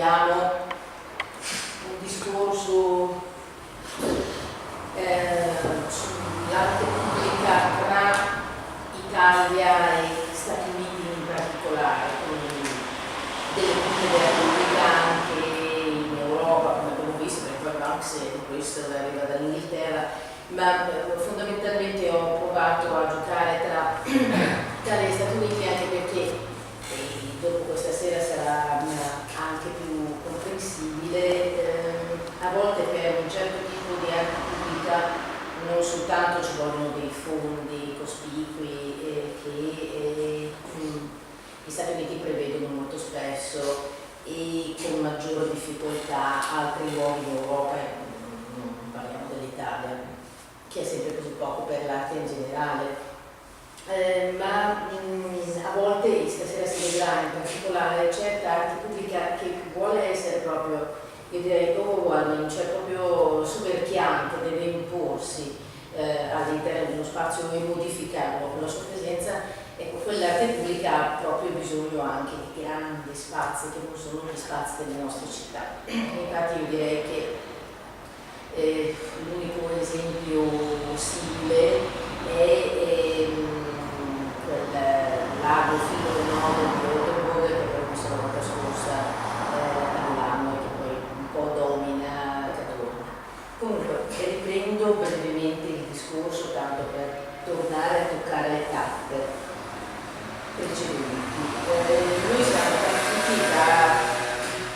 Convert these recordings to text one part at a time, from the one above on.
abbiamo un discorso sull'arte pubblica tra Italia e Stati Uniti in particolare, con delle della pubblica anche in Europa, come abbiamo visto, perché poi Banks di questo arriva dall'Inghilterra, ma fondamentalmente ho provato a giocare tra gli Stati Uniti, anche perché dopo questa sera sarà anche più comprensibile, a volte per un certo tipo di arte pubblica non soltanto ci vogliono dei fondi cospicui che gli Stati Uniti prevedono molto spesso e con maggiore difficoltà altri luoghi d'Europa, non parliamo dell'Italia, che è sempre così poco per l'arte in generale. Ma a volte stasera si vedrà in particolare certa arte pubblica che vuole essere proprio, io direi, cioè proprio soverchiante, deve imporsi all'interno di uno spazio e modificarlo con la sua presenza. Ecco, quell'arte pubblica ha proprio bisogno anche di grandi spazi che non sono gli spazi delle nostre città. Infatti io direi che l'unico esempio simile è quel lago Figlio del Nodo di Rotenburg, che abbiamo visto la volta scorsa all'anno e che poi un po' domina Cadorna. Comunque riprendo brevemente il discorso, tanto per tornare a toccare le tappe precedenti. Noi siamo partiti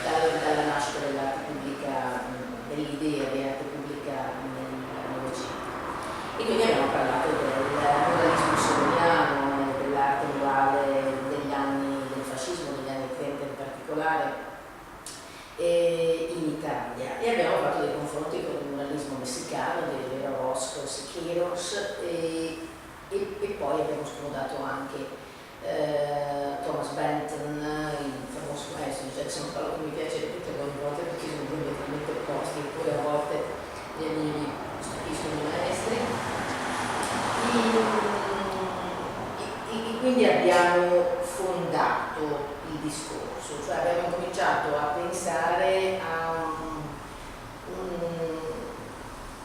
dalla nascita dell'arte pubblica, dell'idea di arte pubblica nel Novecento, e quindi abbiamo parlato del moralismo soloniano, dell'arte morale degli anni del fascismo, degli anni 30 in particolare, in Italia, e abbiamo fatto dei confronti con il muralismo messicano di Rivera Orozco, Siqueiros, e poi abbiamo scomodato anche Thomas Benton, il famoso maestro di Jackson Pollock, che mi piace ripetere ogni volta perché sono diametralmente opposti, eppure a volte gli allievi stupiscono i maestri. E quindi abbiamo fondato il discorso, cioè abbiamo cominciato a pensare a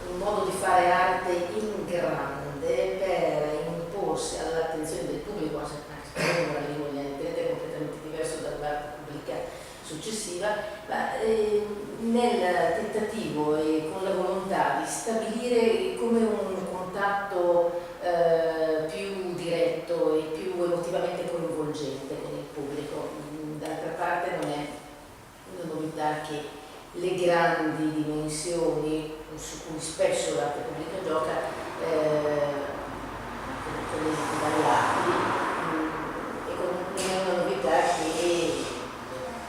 un modo di fare arte in grande per imporsi all'attenzione del pubblico, anche se il moralismo degli anni 30 è completamente diverso dall'arte pubblica successiva, ma nel tentativo e con la volontà di stabilire come un contatto più diretto e più emotivamente coinvolgente con il pubblico. D'altra parte non è una novità che le grandi dimensioni su cui spesso l'arte pubblica gioca, con esiti variabili, e non è una novità che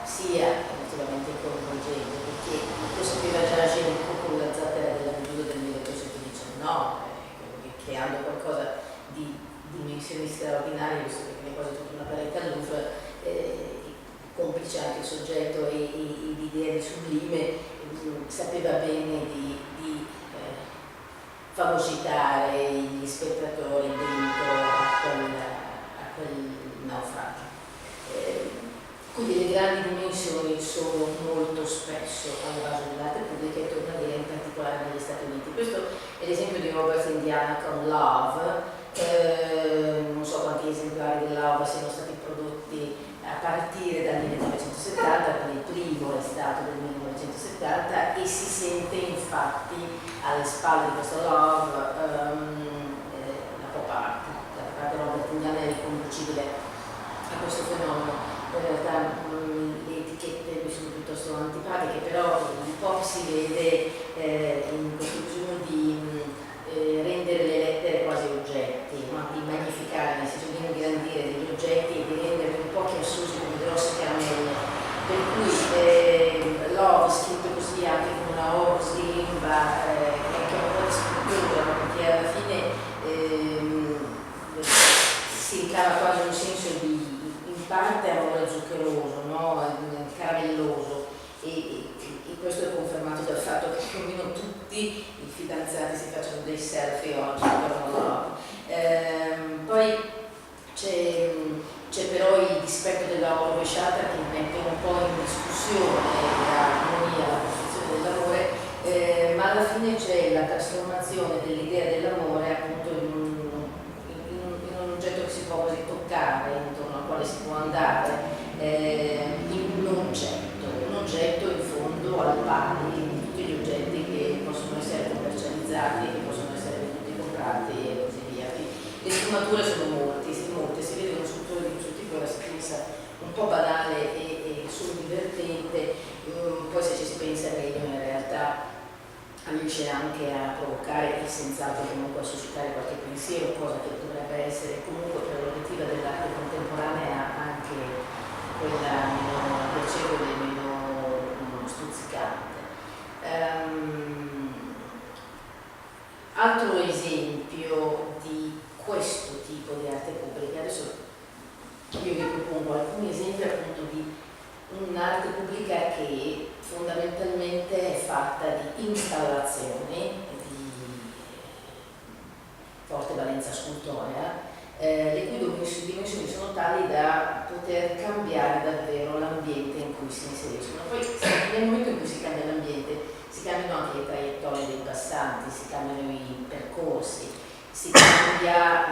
sia emotivamente coinvolgente, perché lo sapeva già Genico con la zattera della Medusà del 1819, creando qualcosa di dimensioni straordinarie, visto che viene quasi tutta una parete al Louvre, complice anche il soggetto e l'idea di sublime, sapeva bene di fagocitare gli spettatori dentro a quel naufragio. Quindi le grandi dimensioni sono molto spesso alla base dell'arte pubblica, e torna a dire in particolare negli Stati Uniti. Questo è l'esempio di Robert Indiana con Love. Non so quanti esemplari di Love siano stati prodotti a partire dal 1970, quindi il primo è stato del 1970, e si sente infatti alle spalle di questo Love la pop art. Da parte Robert Indiana è riconducibile a questo fenomeno. In realtà le etichette mi sono piuttosto antipatiche, però un po' si vede in questo bisogno di rendere le lettere quasi oggetti, no? Di magnificare, nel senso di ingrandire degli oggetti e di renderli un po' chiassosi come grosse caramelle. Per cui Love, scritto così anche con una O così limba, che è anche un po' di scrittura, perché alla fine si ricava quasi un senso di, in parte, amore zuccheroso, no? Caramelloso, e questo è confermato dal fatto che più o meno tutti i fidanzati si facciano dei selfie oggi con Love. Poi c'è però il dispetto della rovesciata, che mette un po' in discussione alla fine c'è la trasformazione dell'idea dell'amore appunto in un oggetto che si può così toccare, intorno al quale si può andare, in un oggetto in fondo al pari di tutti gli oggetti che possono essere commercializzati, che possono essere venduti, comprati e così via. Le sfumature sono molte, si vede uno scultore di questo tipo, si pensa un po' banale e solo divertente, poi se ci si pensa meglio in realtà riesce anche a provocare e senz'altro comunque a suscitare qualche pensiero, cosa che dovrebbe essere comunque prerogativa dell'arte contemporanea, anche quella meno piacevole, meno stuzzicante. Altro esempio di questo tipo di arte pubblica, adesso io vi propongo alcuni esempi appunto di un'arte pubblica che fondamentalmente è fatta di installazioni di forte valenza scultorea, le cui dimensioni sono tali da poter cambiare davvero l'ambiente in cui si inseriscono. Poi nel momento in cui si cambia l'ambiente si cambiano anche le traiettorie dei passanti, si cambiano i percorsi, si cambia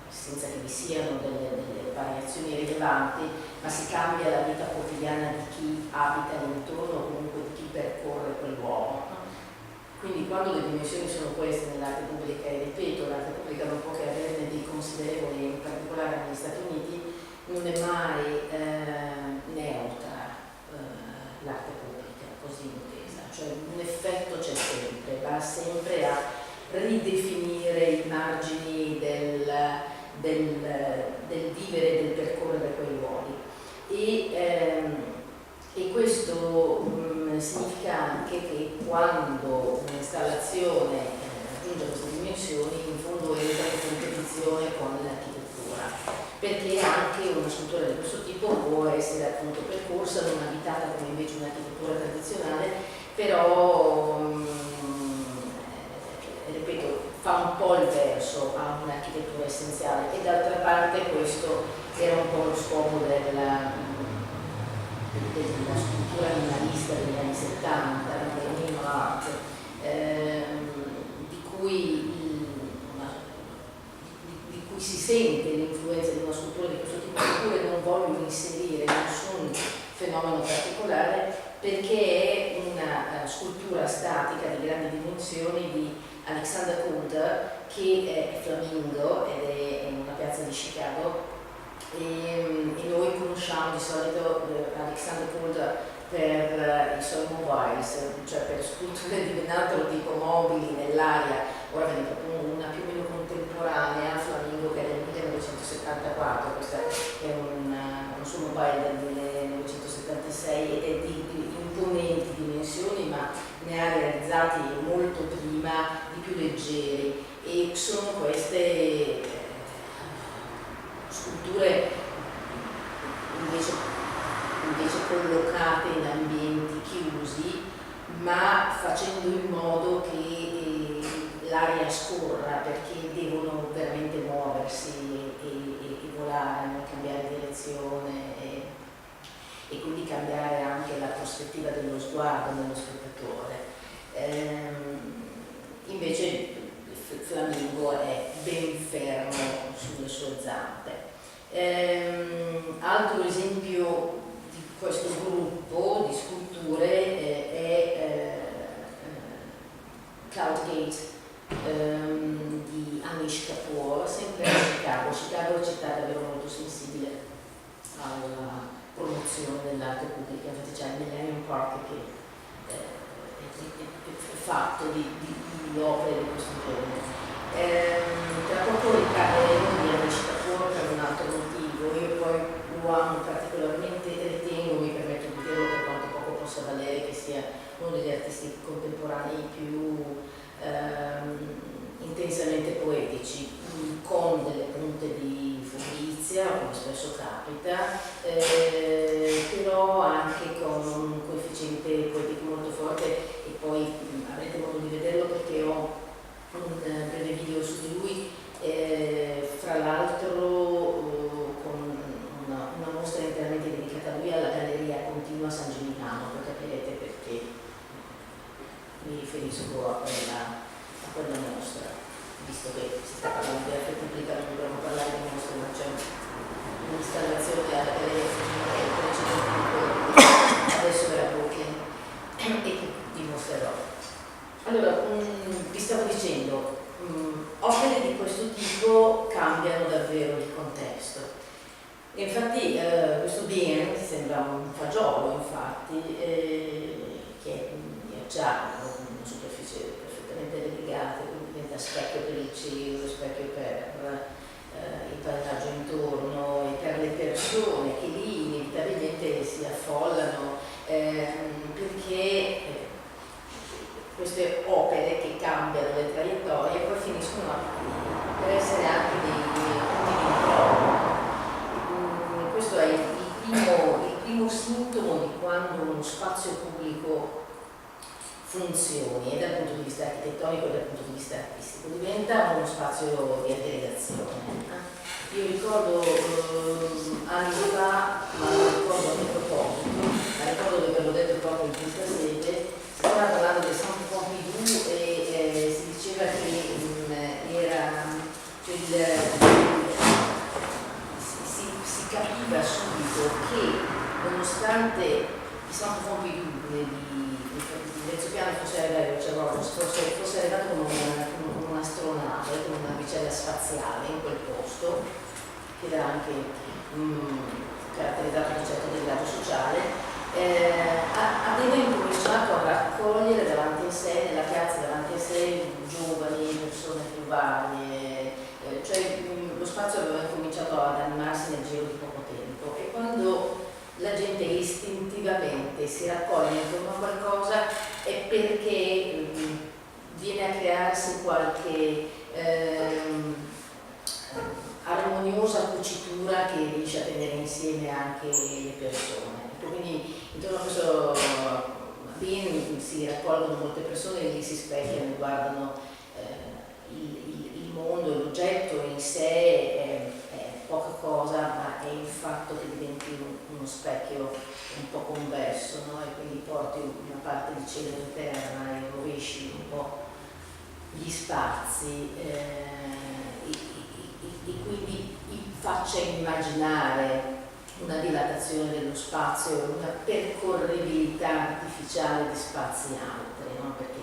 senza che vi siano delle variazioni rilevanti, ma si cambia la vita quotidiana di chi abita intorno o comunque di chi percorre quel luogo. Quindi quando le dimensioni sono queste nell'arte pubblica, e ripeto, l'arte pubblica non può che averne dei considerevoli, in particolare negli Stati Uniti, non è mai neutra l'arte pubblica, così intesa, cioè un effetto c'è sempre, va sempre a ridefinire i margini del vivere, del percorrere quei luoghi. E questo significa anche che quando un'installazione raggiunge queste dimensioni, in fondo entra in competizione con l'architettura, perché anche una struttura di questo tipo può essere appunto percorsa, non abitata come invece un'architettura tradizionale, però ripeto, fa un po' il verso a un'architettura essenziale, e d'altra parte questo era un po' lo scopo della scultura minimalista degli anni 70, della minimal art, di cui si sente l'influenza di una scultura di questo tipo, eppure non voglio inserire nessun fenomeno particolare, perché è una scultura statica di grandi dimensioni di Alexander Coulter, che è flamingo ed è in una piazza di Chicago, e noi conosciamo di solito Alexander Coulter per i suoi mobiles, cioè per sculture di ben altro tipo mobili nell'aria. Ora ve ne propongo una più o meno contemporanea, Flamingo, che è del 1974, questo è un suo mobile del 1976 ed è di imponenti dimensioni, ma ne ha realizzati molto prima di più leggeri, e sono queste sculture invece collocate in ambienti chiusi, ma facendo in modo che l'aria scorra, perché devono veramente muoversi e volare, cambiare direzione e quindi cambiare anche la prospettiva dello sguardo dello spettatore. Invece il flamingo è ben fermo sulle sue zampe. Altro esempio di questo gruppo di sculture è Cloudgate di Anish Kapoor, sempre a Chicago. Chicago è una città davvero molto sensibile alla promozione dell'arte pubblica, infatti c'è il Millennium Park che è fatto di opere di questo genere. Tra poco riparleremo di Anish Kapoor per un altro motivo. Io poi lo amo particolarmente, ritengo, mi permetto di dirlo per quanto poco possa valere, che sia uno degli artisti contemporanei più intensamente poetici, con delle punte di furbizia, come spesso capita, però anche con un coefficiente poetico molto forte, e poi avrete modo di vederlo perché ho un breve video su di lui, fra l'altro con una mostra interamente dedicata riferisco a quella mostra, visto che si sta parlando di arte pubblica, non dobbiamo parlare di mostre, ma c'è un'installazione alla galleria precedente, adesso verrà Brooklyn e che vi mostrerò. Allora, vi stavo dicendo, opere di questo tipo cambiano davvero il contesto. E infatti questo Bien sembra un fagiolo, infatti, che è ghiacciato, con una superficie perfettamente delegata, quindi diventa specchio per il cielo, specchio per il paesaggio intorno e per le persone che lì inevitabilmente si affollano, perché queste opere che cambiano le traiettorie poi finiscono per essere anche dei punti di incontro. Questo è il primo sintomo di quando uno spazio pubblico funzioni, e dal punto di vista architettonico e dal punto di vista artistico, diventa uno spazio di aggregazione. Io ricordo anni fa, ma non ricordo a che proposito, ma ricordo di averlo detto proprio in questa sede, si stava parlando del Centre Pompidou e si diceva che era si capiva subito che nonostante il Centre Pompidou di Veneziano fosse arrivato con un'astronave, con una navicella spaziale in quel posto, che era anche caratterizzato da un certo degrado sociale, aveva incominciato a raccogliere davanti a sé, nella piazza davanti a sé, giovani, persone più varie, cioè lo spazio aveva incominciato ad animarsi nel giro di poco tempo, e quando la gente istintivamente si raccoglie intorno a qualcosa è perché viene a crearsi qualche armoniosa cucitura che riesce a tenere insieme anche le persone. Quindi intorno a questo Bien si raccolgono molte persone e lì si specchiano e guardano il mondo, l'oggetto in sé è poca cosa, ma è il fatto che diventi uno specchio un po' convesso, no? E quindi porti una parte di cielo interna e rovesci un po' gli spazi e quindi faccia immaginare una dilatazione dello spazio, una percorribilità artificiale di spazi altri, no? Perché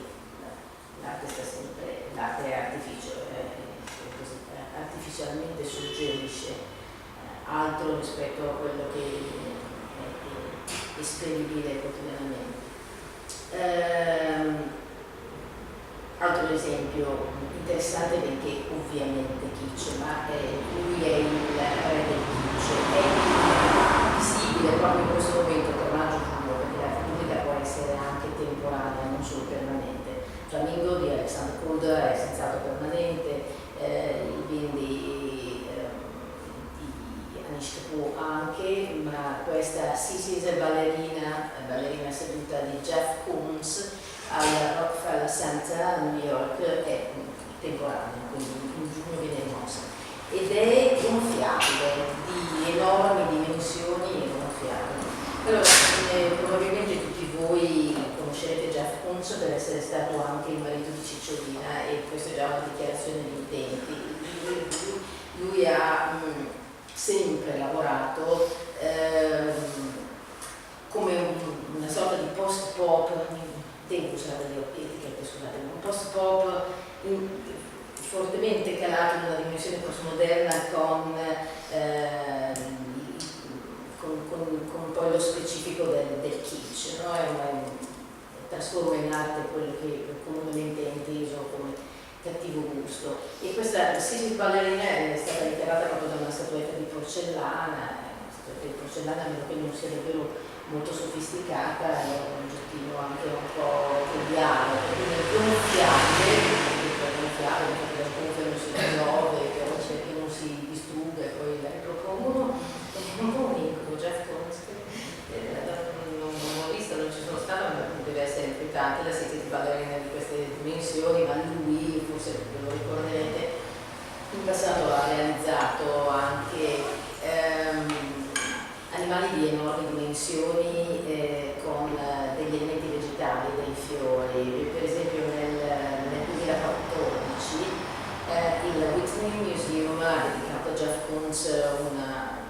l'arte sta sempre, l'arte è artificio, così, artificialmente suggerisce altro rispetto a quello che è esperibile quotidianamente. Altro esempio interessante, perché ovviamente kitsch, ma lui è il re del kitsch, è visibile proprio in questo momento tra maggio e giugno, perché l'arte pubblica può essere anche temporanea, non solo permanente. Flamingo di Alexander Calder è senz'altro permanente, il Bien di Anish Kapoor anche, ma questa Sisi ballerina seduta di Jeff Koons al Rockefeller Center a New York è temporanea, quindi in giugno viene rimossa, ed è gonfiabile, di enormi dimensioni e gonfiabile. Allora, probabilmente tutti voi conoscerete Jeff Koons per essere stato anche il marito di Cicciolina, e questa è già una dichiarazione di intenti. Lui ha sempre lavorato come una sorta di post-pop, devo usare le etichette, scusate, un post-pop fortemente calato in una dimensione postmoderna con poi lo specifico del kitsch, no? Trasforma in arte quello che comunemente è inteso come cattivo gusto. E questa Sisi ballerina è stata ritirata proprio da una statuetta di porcellana, a meno che non sia davvero molto sofisticata, è un oggettino anche un po' triviale, quindi è gonfiabile, perché la gonfia non si risolve, che non si distrugga e poi la ripropongono. È un po' un incubo, Jeff Koons, non ho visto, non ci sono stata, ma deve essere inquietante la sete di ballerina di queste dimensioni, ma lui, forse ve lo ricorderete, in passato ha realizzato anche animali di enormi dimensioni con degli elementi vegetali, dei fiori. Per esempio ha dedicato a Jeff Koons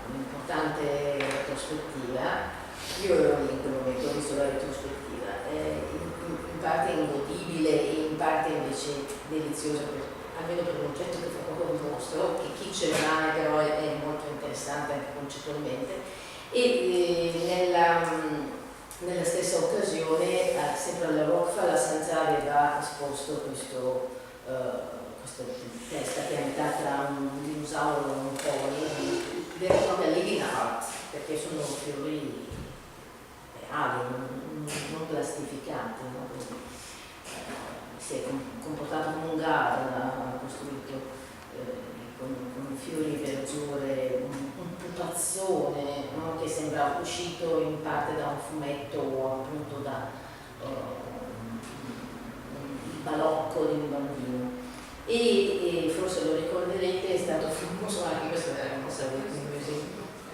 un'importante retrospettiva. Io ero lì in quel momento, ho visto la retrospettiva, in parte ingodibile e in parte invece deliziosa, almeno per un oggetto che fa proprio un mostro, che chi ce l'ha però è molto interessante anche concettualmente. E nella stessa occasione, sempre alla Rockefeller, Sanza aveva esposto questa testa che è a metà tra un dinosauro e un pony, vera e propria living art, perché sono fiori reali, non plastificati, no? Si è comportato come un garden, ha costruito con fiori e verdure, un pupazzone, no? Che sembra uscito in parte da un fumetto o appunto da il balocco di un bambino. E forse lo ricorderete, è stato famoso anche questo, non so,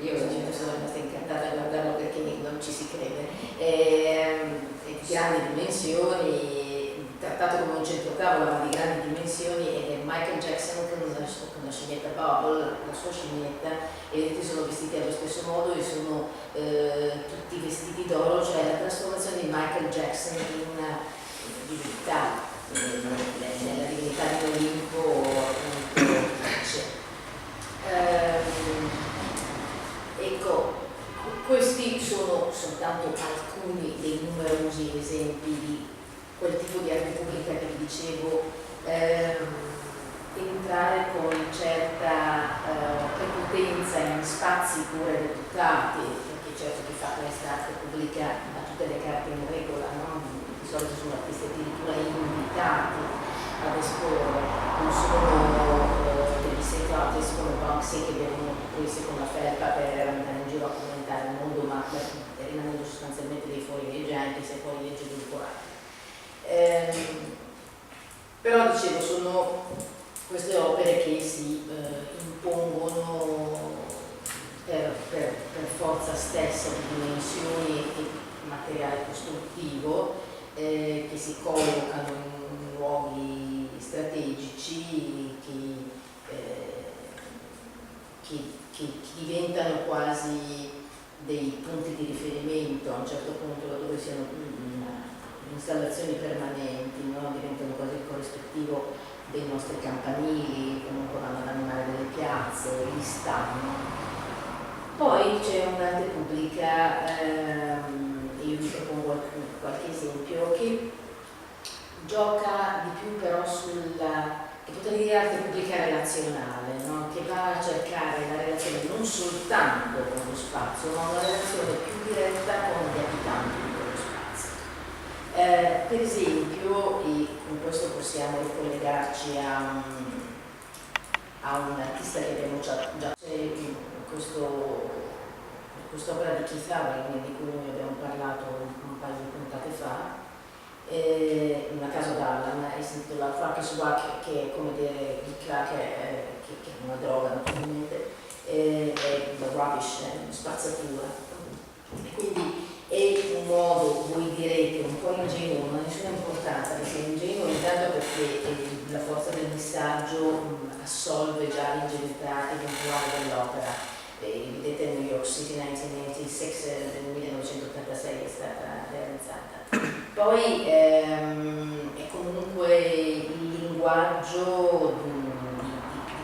io sono rimasta incantata a guardarlo perché non ci si crede, di grandi dimensioni, trattato come un centrotavola ma di grandi dimensioni, ed è Michael Jackson con la scimmietta Bubble, la sua scimmietta, e vedete sono vestiti allo stesso modo e sono tutti vestiti d'oro, cioè la trasformazione di Michael Jackson in una divinità, nella divinità di Olimpo, appunto. Ecco, questi sono soltanto alcuni dei numerosi esempi di quel tipo di arte pubblica che vi dicevo, entrare con certa prepotenza in spazi pure reputati, perché certo chi fa questa arte pubblica ha tutte le carte in regola, no? Di solito sono artisti addirittura invitati ad esporre, non sono degli street artist come Banksy che devono coprirsi con la felpa per andare in giro a commentare il mondo, ma rimanendo sostanzialmente dei fuorileggianti, se fuorileggi edulcorati. Però dicevo, sono queste opere che si impongono per forza stessa di dimensioni e materiale costruttivo, che si collocano in luoghi strategici che diventano quasi dei punti di riferimento a un certo punto, dove siano installazioni permanenti, no? Diventano quasi il corrispettivo dei nostri campanili, comunque vanno ad animare delle piazze, li stanno. Poi c'è un'arte pubblica, io vi propongo qualche esempio, che gioca di più però che potrei dire arte pubblica relazionale, no? Che va a cercare la relazione non soltanto con lo spazio, ma una relazione più diretta con gli abitanti di quello spazio. Per esempio, e con questo possiamo ricollegarci a un artista che abbiamo già quest'opera di Keith Haring, di cui noi abbiamo parlato un paio di puntate fa, una casa d'Allan, e si intitola Crack is Whack, che è come dire il crack, che è una droga naturalmente, è the rubbish, spazzatura. E quindi è un modo, voi direte, un po' ingenuo, non ha nessuna importanza, perché è ingenuo intanto perché la forza del messaggio assolve già l'ingenuità eventuale dell'opera. Vedete New York City 1986, del 1986 è stata realizzata. Poi è comunque il linguaggio di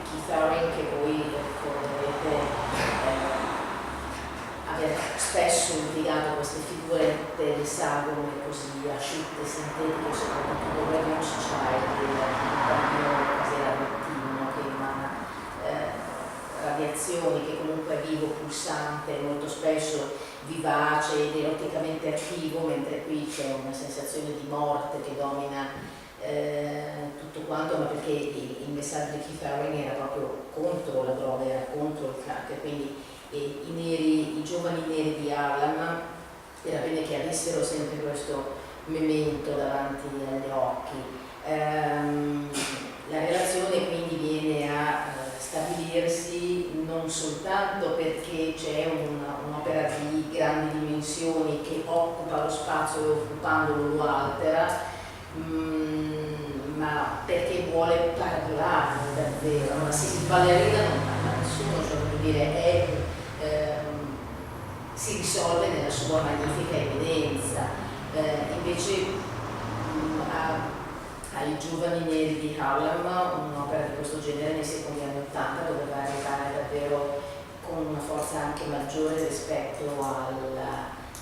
Keith Haring, che voi ricorderete aver spesso impiegato queste figurette esagone così asciutte, sintetiche, soprattutto con Revenge Child, il bambino quasi radioattivo che emana radiazioni, che comunque è vivo, pulsante, molto spesso vivace ed eroticamente attivo, mentre qui c'è una sensazione di morte che domina tutto quanto, ma perché il messaggio di Keith Haring era proprio contro la droga, era contro il crack, quindi i giovani neri di Harlem era bene che avessero sempre questo memento davanti agli occhi. La relazione quindi viene a stabilirsi non soltanto perché c'è un'opera di grandi dimensioni che occupa lo spazio e occupandolo lo altera, ma perché vuole paragonarlo davvero, ma sì, il ballerina non parla nessuno, cioè voglio dire, si risolve nella sua magnifica evidenza. Invece ai giovani neri di Harlem un'opera di questo genere nei secondi anni '80 doveva arrivare davvero con una forza anche maggiore rispetto al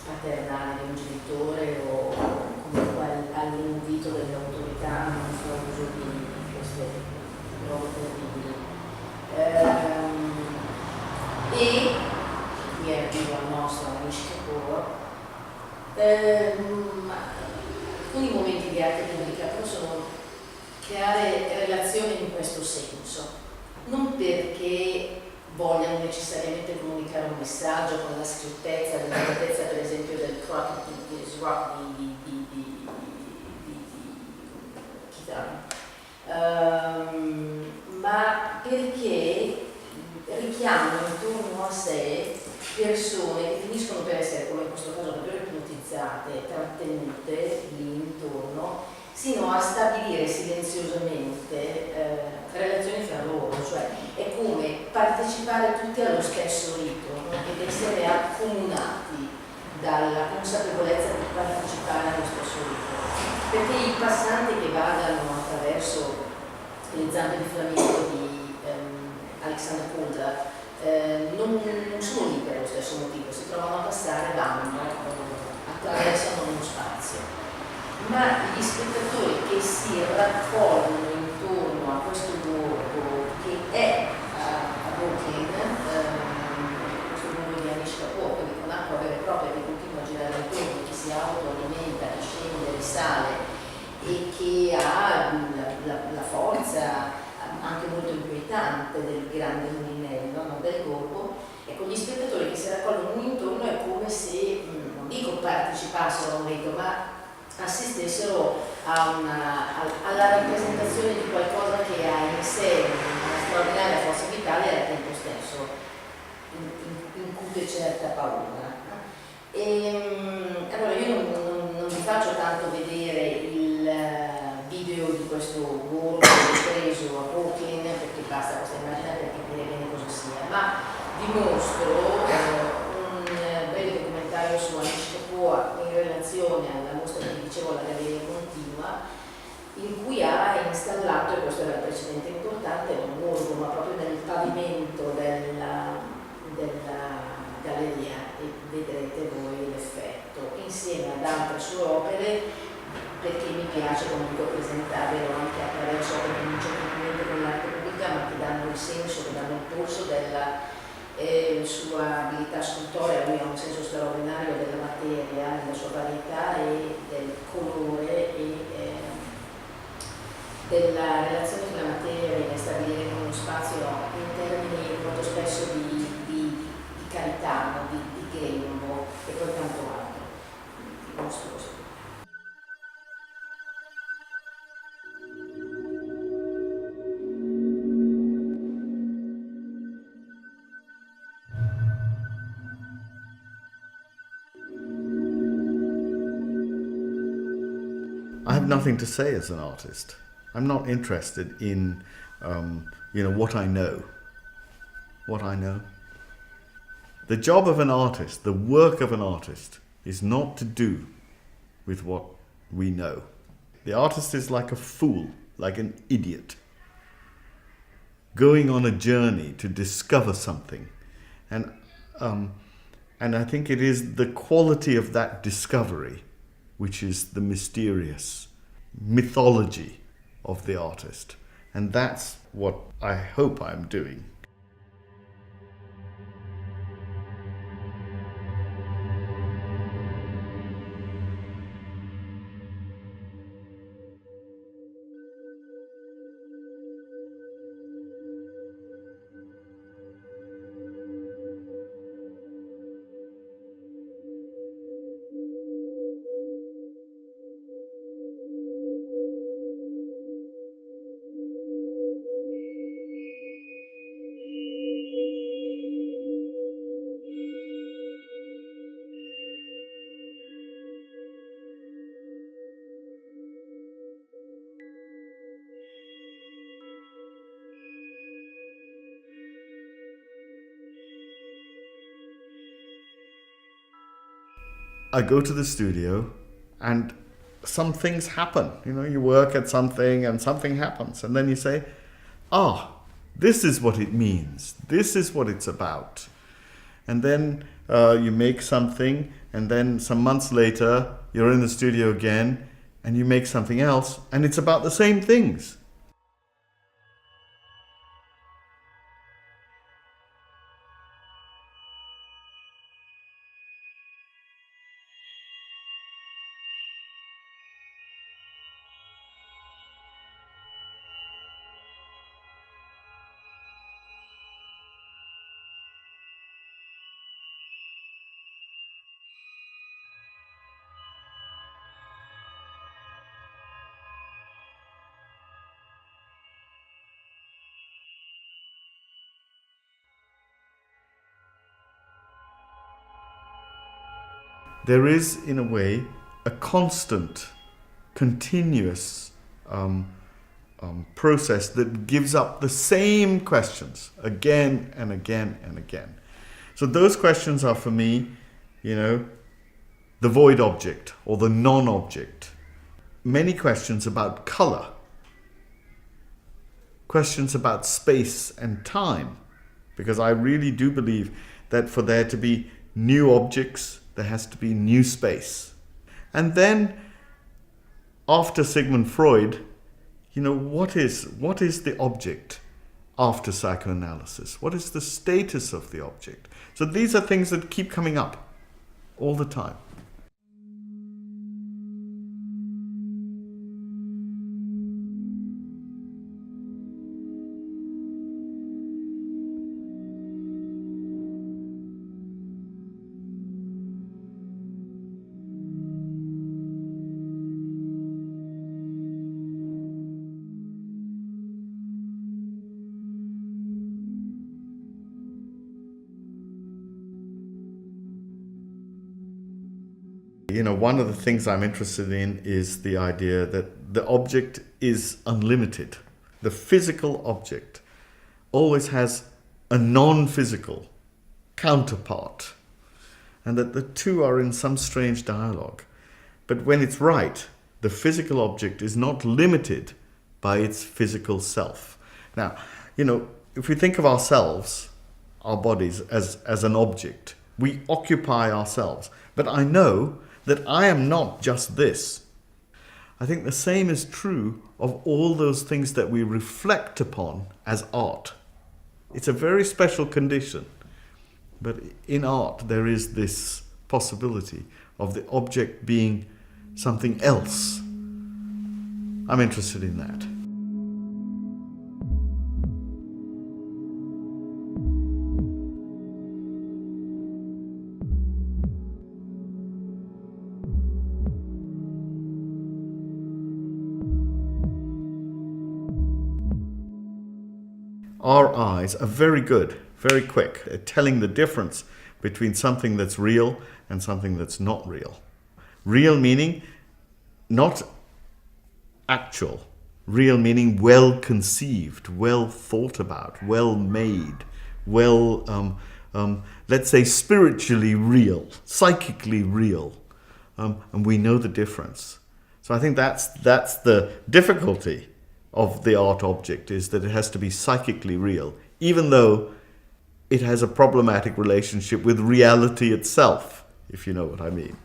paternale di un genitore o comunque all'invito delle autorità a non fare uso di queste robe terribili. E qui arrivo al nostro amici Caporo. Alcuni momenti di arte pubblica possono creare relazioni in questo senso, non perché vogliano necessariamente comunicare un messaggio con la scrittezza, l'elegantezza per esempio del Crockett Rock di chitarra, ma perché richiamano intorno a sé persone che finiscono per essere, come in questo caso, davvero ipnotizzate, trattenute lì intorno, sino a stabilire silenziosamente relazioni fra loro, cioè è come partecipare tutti allo stesso rito, no? Ed essere accomunati dalla consapevolezza di partecipare allo stesso rito. Perché i passanti che vagano attraverso le zampe di flamingo di Alexander Poldra non sono lì per lo stesso motivo, si trovano a passare, vanno, attraversano uno spazio, ma gli spettatori che si raccolgono intorno a questo luogo che è a Brooklyn, questo luogo di Anish Kapoor, quindi con acqua vera e propria che continua a girare intorno, che si autoalimenta, che scende, risale e che ha la forza anche molto inquietante del grande mulinello, no? Del corpo. Ecco, gli spettatori che si raccolgono intorno è come se, non dico partecipassero a un rito, ma assistessero alla rappresentazione di qualcosa che ha in sé una straordinaria forza vitale e al tempo stesso incute certa paura. Allora io non vi faccio tanto vedere il video di questo uomo preso a Brooklyn, perché basta questa immagine per capire bene cosa sia, ma vi mostro un bel documentario su Anish Kapoor in relazione alla mostra che vi dicevo alla Galleria Continua, in cui ha installato, e questo era il precedente importante, un orgo, ma proprio nel pavimento della galleria, e vedrete voi l'effetto, insieme ad altre sue opere, perché mi piace comunque presentarvelo anche attraverso opere che non c'entrano niente con l'arte pubblica, ma che danno il senso, che danno il polso della sua abilità scultorea. Lui ha un senso straordinario della materia, della sua varietà e del colore e della relazione con la materia, di stabilire con uno spazio in termini molto spesso di carità, no? di grembo e poi tanto altro. Vi mostro questo. I have nothing to say as an artist. I'm not interested in, what I know. What I know. The job of an artist, the work of an artist, is not to do with what we know. The artist is like a fool, like an idiot, going on a journey to discover something. And I think it is the quality of that discovery which is the mysterious mythology of the artist. And that's what I hope I'm doing. I go to the studio and some things happen. You know, you work at something and something happens. And then you say, this is what it means. This is what it's about. And then you make something, and then some months later, you're in the studio again, and you make something else, and it's about the same things. There is, in a way, a constant, continuous process that gives up the same questions again and again and again. So those questions are, for me, the void object or the non-object. Many questions about color, questions about space and time, because I really do believe that for there to be new objects, there has to be new space. And then, after Sigmund Freud, what is the object after psychoanalysis? What is the status of the object? So these are things that keep coming up all the time. One of the things I'm interested in is the idea that the object is unlimited. The physical object always has a non-physical counterpart, and that the two are in some strange dialogue. But when it's right, the physical object is not limited by its physical self. Now, if we think of ourselves, our bodies, as an object, we occupy ourselves. But I know that I am not just this. I think the same is true of all those things that we reflect upon as art. It's a very special condition. But in art, there is this possibility of the object being something else. I'm interested in that. Our eyes are very good, very quick at telling the difference between something that's real and something that's not real. Real meaning not actual. Real meaning well conceived, well thought about, well made, let's say spiritually real, psychically real. And we know the difference. So I think that's the difficulty of the art object, is that it has to be psychically real, even though it has a problematic relationship with reality itself, if you know what I mean.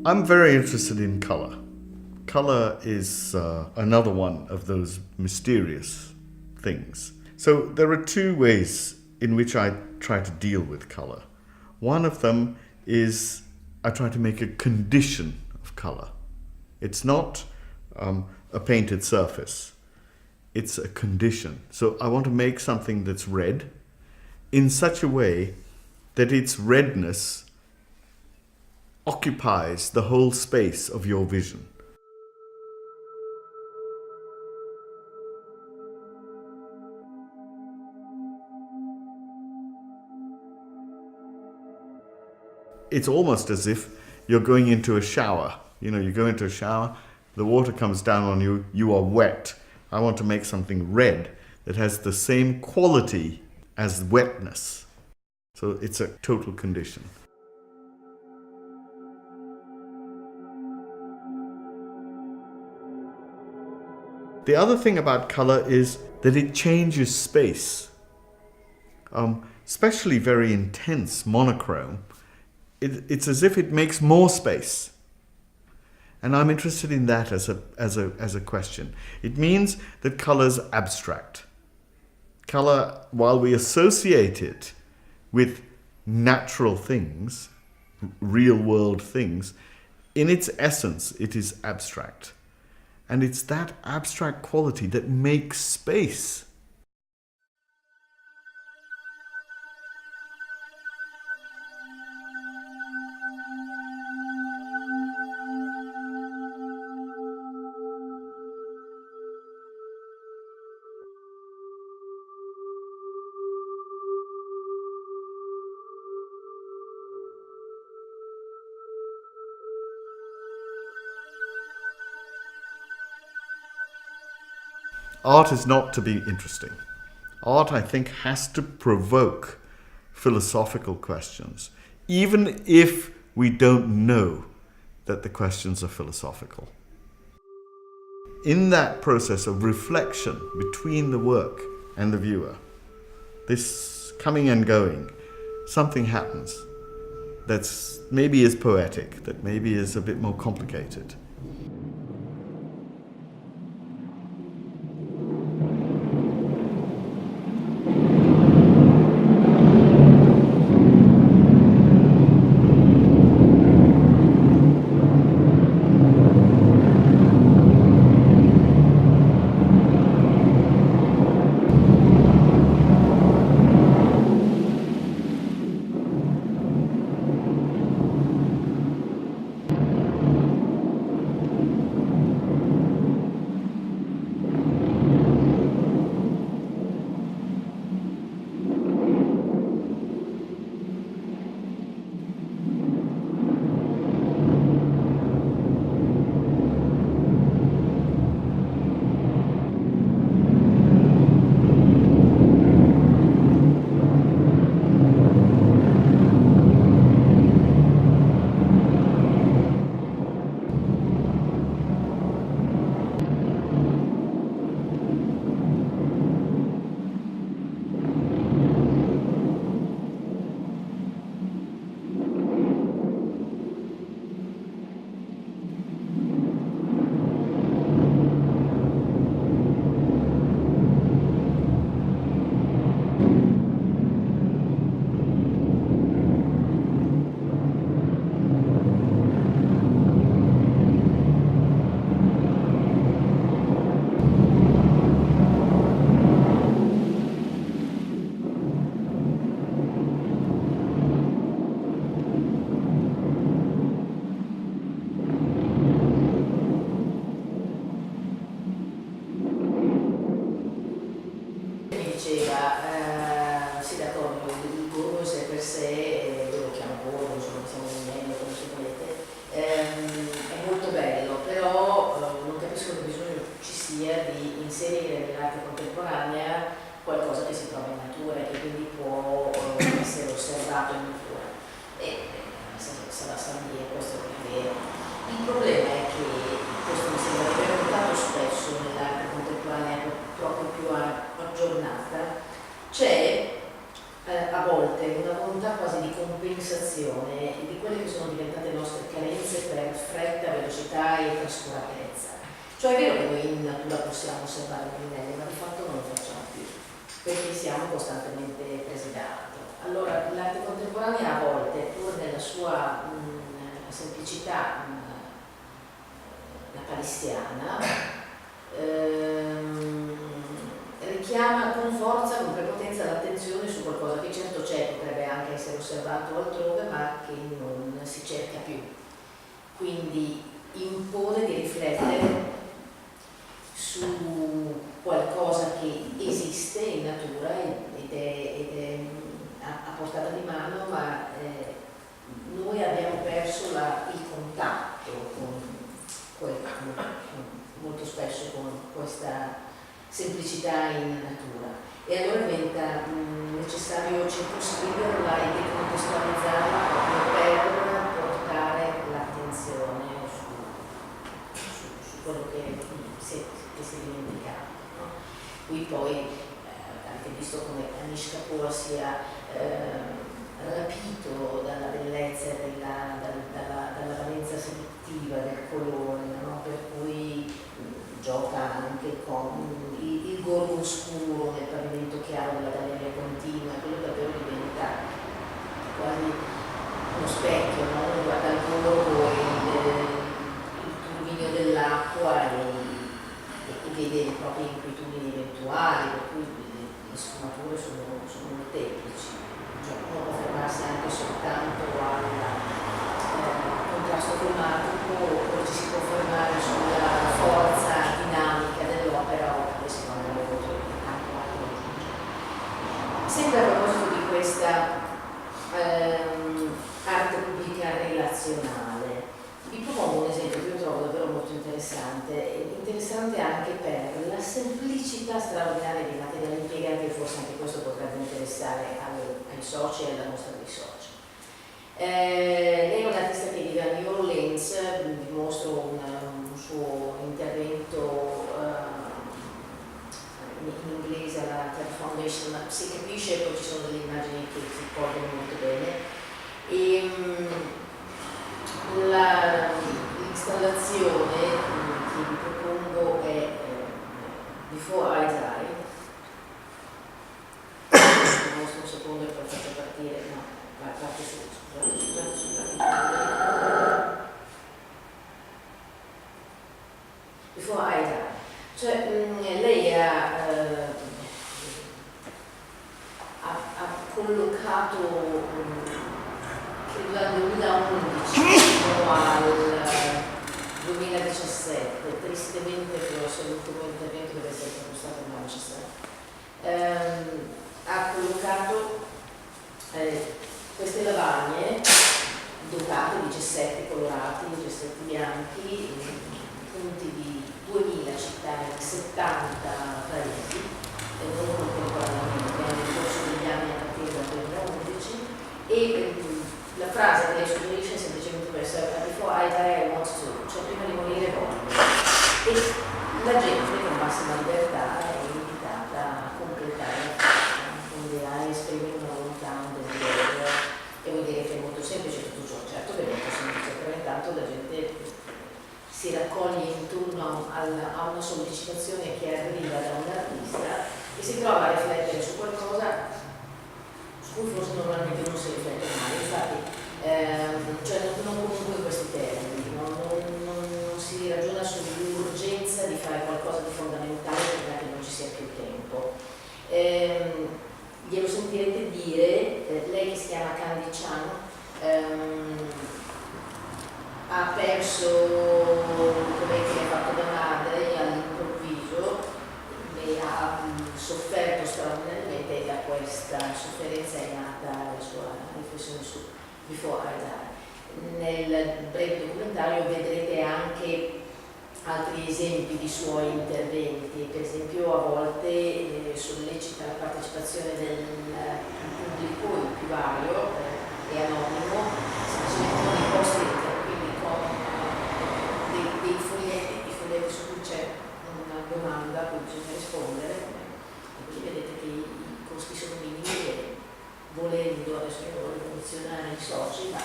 I'm very interested in color. Color is another one of those mysterious things. So there are two ways in which I try to deal with color. One of them is I try to make a condition of color. It's not a painted surface. It's a condition. So I want to make something that's red in such a way that its redness occupies the whole space of your vision. It's almost as if you're going into a shower. You go into a shower The water comes down on you, you are wet. I want to make something red that has the same quality as wetness. So it's a total condition. The other thing about color is that it changes space. Especially very intense monochrome, it's as if it makes more space. And I'm interested in that as a question. It means that color's abstract. Color, while we associate it with natural things, real world things, in its essence, it is abstract. And it's that abstract quality that makes space. Art is not to be interesting. Art, I think, has to provoke philosophical questions, even if we don't know that the questions are philosophical. In that process of reflection between the work and the viewer, this coming and going, something happens that's maybe is poetic, that maybe is a bit more complicated. Sì, d'accordo, il Borgo in sé per sé, io lo chiamo Borgo, insomma, siamo in meglio, come si volete, è molto bello, però non capisco che bisogno ci sia di inserire nell'arte contemporanea qualcosa che si trova in natura e che quindi può essere osservato in natura. Sarà San questo è vero. Il problema è che, questo mi sembra di aver notato spesso nell'arte contemporanea proprio più aggiornata, c'è a volte una volontà quasi di compensazione di quelle che sono diventate le nostre carenze per fretta, velocità e trascuratezza. Cioè è vero che noi in natura possiamo osservare i minelli, ma di fatto non lo facciamo più, perché siamo costantemente presi da altro. Allora l'arte contemporanea a volte, pur nella sua semplicità napalistiana, richiama con forza, con prepotenza l'attenzione su qualcosa che certo c'è, potrebbe anche essere osservato altrove, ma che non si cerca più. Quindi impone di riflettere su qualcosa che esiste in natura ed è a portata di mano, ma noi abbiamo perso il contatto con spesso con questa semplicità in natura. E allora diventa necessario circoscriverla e decontestualizzarla proprio per portare l'attenzione su quello che si è dimenticato. No? Qui poi anche visto come Anish Kapoor sia rapito dalla bellezza e dalla valenza seduttiva del colore, no? Per cui gioca anche con il gorgo scuro nel pavimento chiaro della galleria continua, quello davvero diventa quasi uno specchio, no? Uno guarda il gorgo e il turbinio dell'acqua e vede le proprie inquietudini eventuali, per cui le sfumature sono molteplici. Cioè, uno può fermarsi anche soltanto al contrasto cromatico, oppure ci si può fermare sulla forza dinamica dell'opera, oppure si può andare oltre tanto altro. Sempre a proposito di questa arte pubblica relazionale, vi propongo un esempio che io trovo davvero molto interessante anche per la semplicità straordinaria di materiali impiegati, e forse anche questo potrebbe interessare ai soci e alla mostra dei soci. Lei è un artista che vive a New Orleans, vi mostro un suo intervento in inglese alla Arte Foundation, ma si capisce, e poi ci sono delle immagini che si ricordano molto bene. E l'installazione che vi propongo è Before I Die. Mostro un secondo e poi faccio partire, no, parte su, scusate. Before I Die. Cioè, lei ha collocato, credo dal 2011 fino al 2017, tristemente forse l'ultimo intervento deve essere stato nel 2017, ha collocato queste lavagne dotate di gessetti colorati, gessetti bianchi, punti di 2000 città in 70 paesi, e non contemporaneamente, nel corso degli anni a partire dal 2011, e la frase che lei suggerisce è semplicemente questa: Before I die I want to, cioè prima di morire voglio. E la gente con massima libertà è invitata a completare la frase, quindi a esprimere una volontà, un desiderio, e vuol dire che è molto semplice tutto ciò, certo che è molto semplice, però intanto la gente si raccoglie intorno a una sollecitazione che arriva da un artista e si trova a riflettere su qualcosa su cui forse normalmente non si riflette mai. Infatti, cioè non comunque in questi termini, non si ragiona sull'urgenza di fare qualcosa di fondamentale prima che non ci sia più tempo. Glielo sentirete dire, lei che si chiama Candy Chan, ha perso colei che ha fatto da madre all'improvviso e ha sofferto straordinariamente, e da questa sofferenza è nata la sua riflessione su Before I Die. Nel breve documentario vedrete anche altri esempi di suoi interventi, per esempio a volte sollecita la partecipazione del pubblico, il più vario e anonimo, semplicemente con i post-it, quindi con dei foglietti su cui c'è una domanda a cui bisogna rispondere, e quindi vedete che i costi sono minimi e volendo, adesso io non voglio condizionare i soci, ma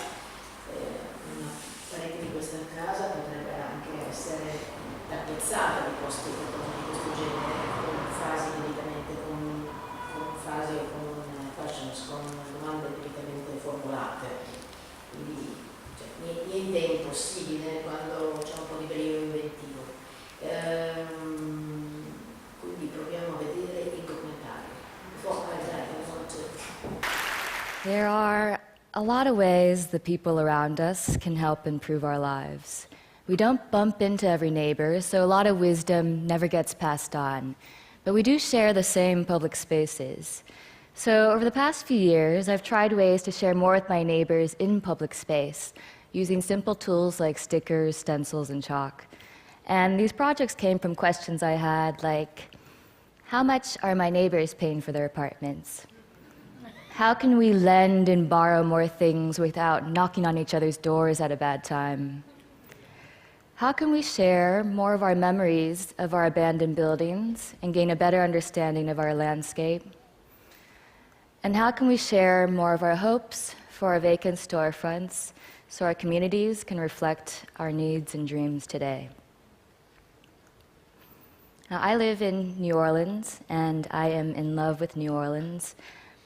una parete di questa casa potrebbe anche essere tappezzata di posti di questo genere, con frasi debitamente, con frasi o con questions, con domande debitamente formulate. Quindi cioè, niente è impossibile quando c'è un po' di brio inventivo. Quindi proviamo a vedere il documentario. There are a lot of ways the people around us can help improve our lives. We don't bump into every neighbor, so a lot of wisdom never gets passed on. But we do share the same public spaces. So over the past few years, I've tried ways to share more with my neighbors in public space, using simple tools like stickers, stencils, and chalk. And these projects came from questions I had like, how much are my neighbors paying for their apartments? How can we lend and borrow more things without knocking on each other's doors at a bad time? How can we share more of our memories of our abandoned buildings and gain a better understanding of our landscape? And how can we share more of our hopes for our vacant storefronts so our communities can reflect our needs and dreams today? Now, I live in New Orleans, and I am in love with New Orleans.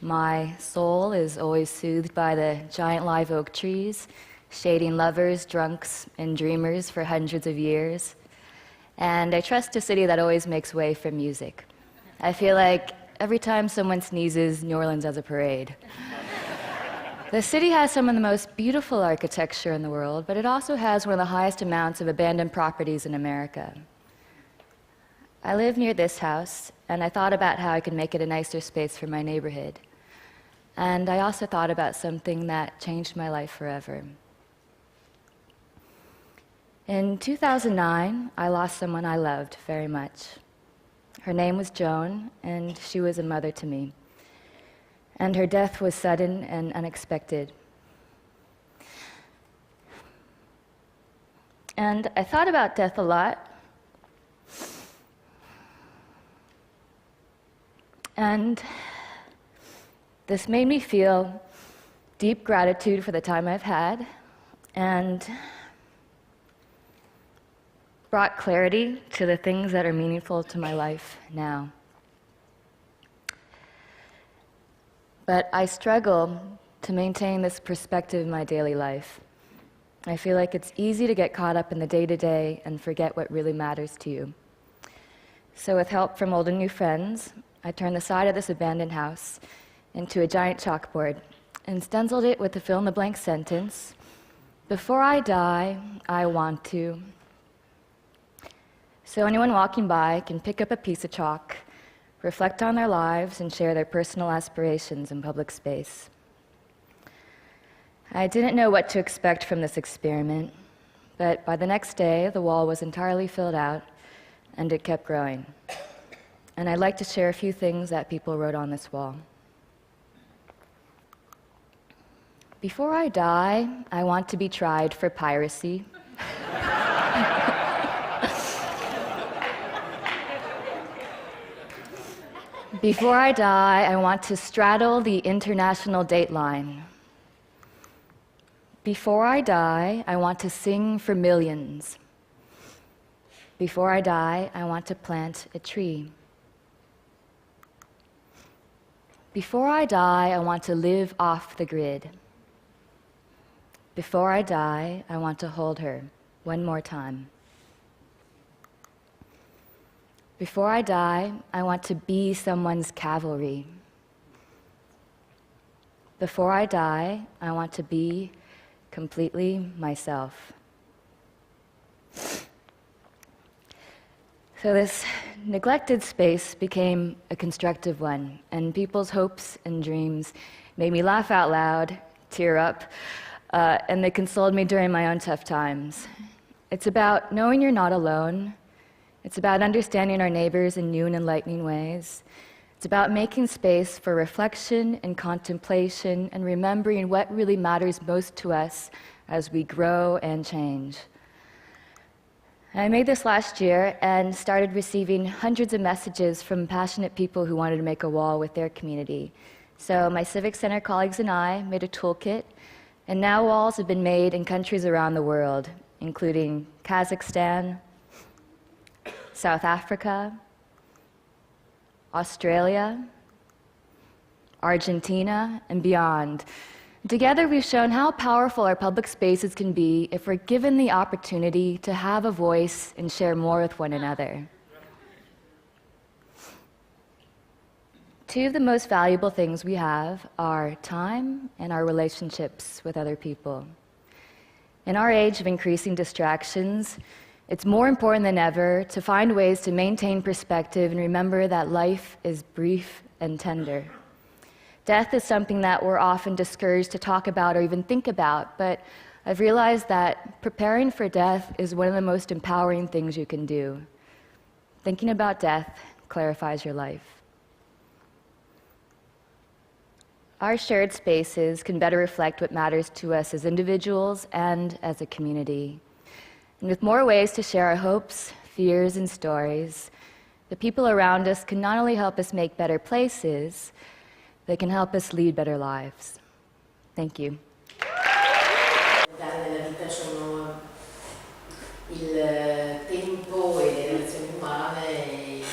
My soul is always soothed by the giant live oak trees, shading lovers, drunks, and dreamers for hundreds of years. And I trust a city that always makes way for music. I feel like every time someone sneezes, New Orleans has a parade. The city has some of the most beautiful architecture in the world, but it also has one of the highest amounts of abandoned properties in America. I live near this house, and I thought about how I could make it a nicer space for my neighborhood. And I also thought about something that changed my life forever. In 2009, I lost someone I loved very much. Her name was Joan, and she was a mother to me. And her death was sudden and unexpected. And I thought about death a lot. And this made me feel deep gratitude for the time I've had, and brought clarity to the things that are meaningful to my life now. But I struggle to maintain this perspective in my daily life. I feel like it's easy to get caught up in the day-to-day and forget what really matters to you. So with help from old and new friends, I turned the side of this abandoned house into a giant chalkboard and stenciled it with the fill-in-the-blank sentence, "Before I die, I want to." So anyone walking by can pick up a piece of chalk, reflect on their lives, and share their personal aspirations in public space. I didn't know what to expect from this experiment, but by the next day, the wall was entirely filled out, and it kept growing. And I'd like to share a few things that people wrote on this wall. Before I die, I want to be tried for piracy. Before I die, I want to straddle the international dateline. Before I die, I want to sing for millions. Before I die, I want to plant a tree. Before I die, I want to live off the grid. Before I die, I want to hold her one more time. Before I die, I want to be someone's cavalry. Before I die, I want to be completely myself. So this neglected space became a constructive one, and people's hopes and dreams made me laugh out loud, tear up, and they consoled me during my own tough times. It's about knowing you're not alone. It's about understanding our neighbors in new and enlightening ways. It's about making space for reflection and contemplation and remembering what really matters most to us as we grow and change. I made this last year and started receiving hundreds of messages from passionate people who wanted to make a wall with their community. So my Civic Center colleagues and I made a toolkit, and now walls have been made in countries around the world, including Kazakhstan, South Africa, Australia, Argentina, and beyond. Together, we've shown how powerful our public spaces can be if we're given the opportunity to have a voice and share more with one another. Two of the most valuable things we have are time and our relationships with other people. In our age of increasing distractions, it's more important than ever to find ways to maintain perspective and remember that life is brief and tender. Death is something that we're often discouraged to talk about or even think about, but I've realized that preparing for death is one of the most empowering things you can do. Thinking about death clarifies your life. Our shared spaces can better reflect what matters to us as individuals and as a community. And with more ways to share our hopes, fears, and stories, the people around us can not only help us make better places, they can help us lead better lives. Thank you. Nella vita sono il tempo e le relazioni umane e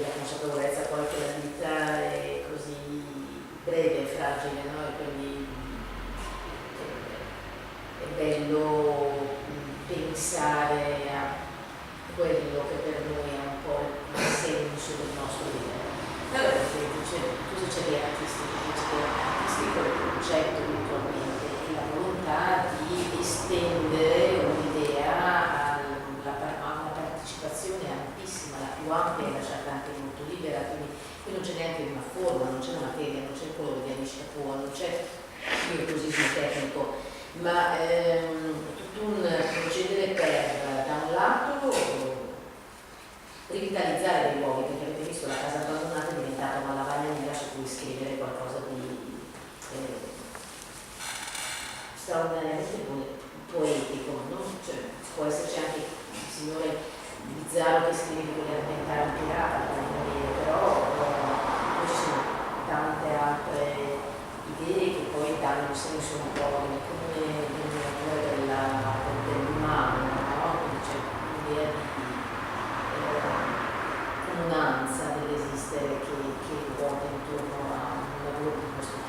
la consapevolezza poi che la vita è così breve e fragile, no? E quindi è bello pensare a quello che per noi è un po' il senso del nostro vivere. Allora, cosa c'è di artistico? L'artistico è il concetto virtualmente e la volontà di estendere un'idea a una partecipazione ampissima, la più ampia e lasciata anche molto libera, quindi qui non c'è neanche una forma, non c'è una materia, non c'è il colore di Anishkapur, non c'è il cosismo tecnico, ma tutto un procedere per, da un lato, rivitalizzare dei luoghi, perché avete visto la casa abbandonata è diventata una lavagna nera su cui scrivere qualcosa di straordinariamente poetico, no? Cioè, può esserci anche il signore bizzarro che scrive di voler diventare un pirata, però poi ci sono tante altre idee che poi danno un senso un po' come denominatore dell'umano, no? Quindi c'è l'idea di comunanza dell'esistere che ruota intorno a un lavoro di questo tipo.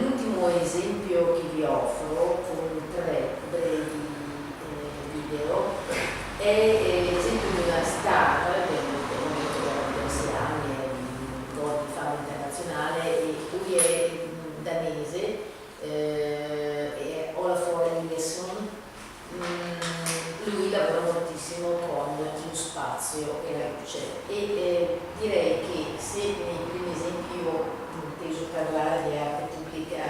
L'ultimo esempio che vi offro con 3 brevi video è l'esempio di una star del momento da diversi anni, è un gol di fama internazionale, e lui è danese, è Olafur Eliasson. Lui lavora moltissimo con lo spazio e la luce e direi che se nei primi esempi ho inteso parlare di arte pubblica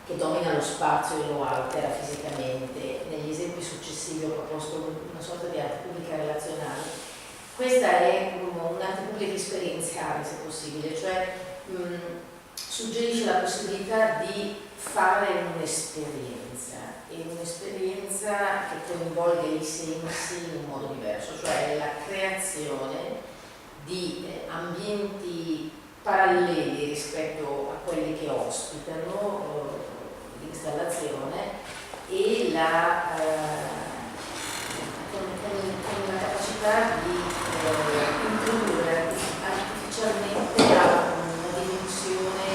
che domina lo spazio e lo altera fisicamente, negli esempi successivi ho proposto una sorta di arte pubblica relazionale. Questa è un'arte pubblica esperienziale, se possibile, cioè suggerisce la possibilità di fare un'esperienza, e un'esperienza che coinvolga i sensi in un modo diverso, cioè la creazione di ambienti paralleli rispetto a quelli che ospitano l'installazione e con la capacità di introdurre artificialmente una dimensione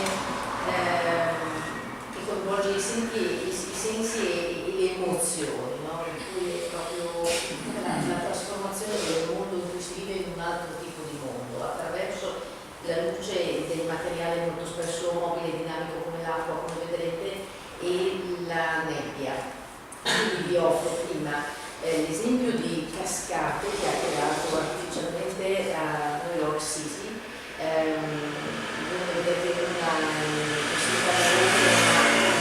che coinvolge i sensi e le emozioni, no? In cui è proprio la trasformazione del mondo in cui si vive in un altro tipo di mondo, attraverso la luce del materiale molto spesso mobile e dinamico come l'acqua, come vedrete, e la nebbia. Quindi vi offro prima l'esempio di cascate che ha creato artificialmente a New York City. Vedete una